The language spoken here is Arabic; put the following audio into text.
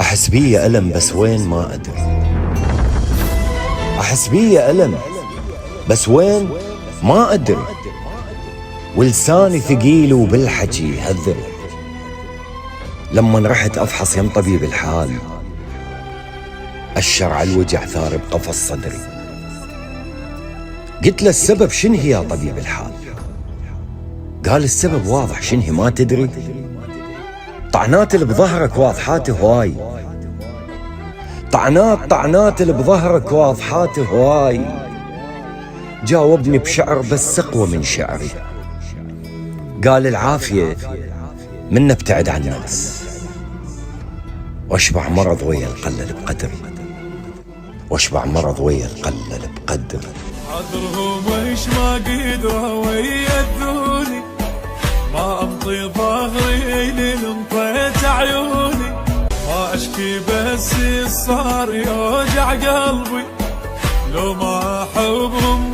أحس بيه ألم بس وين ما أدري، أحس بيه ألم بس وين ما أدري، ولساني ثقيل وبالحكي يهذر. لما رحت أفحص يم طبيب الحال، أشر على الوجع ثار بقفص صدري. قلت له السبب شنهي يا طبيب الحال؟ قال السبب واضح شنهي ما تدري؟ طعنات اللي بظهرك واضحات هواي، طعنات اللي بظهرك واضحات هواي. جاوبني بشعر بس اقوى من شعري، قال العافية من نبتعد عن الناس، واشبع مرض ويا القلل بقدر، واشبع مرض ويا القلل بقدر. عذرهم ويش ما قدروا ويأذوني، ما امطي ظهري لنطيت عيوني، ما اشكي بس صار يوجع قلبي، لو ما احبهم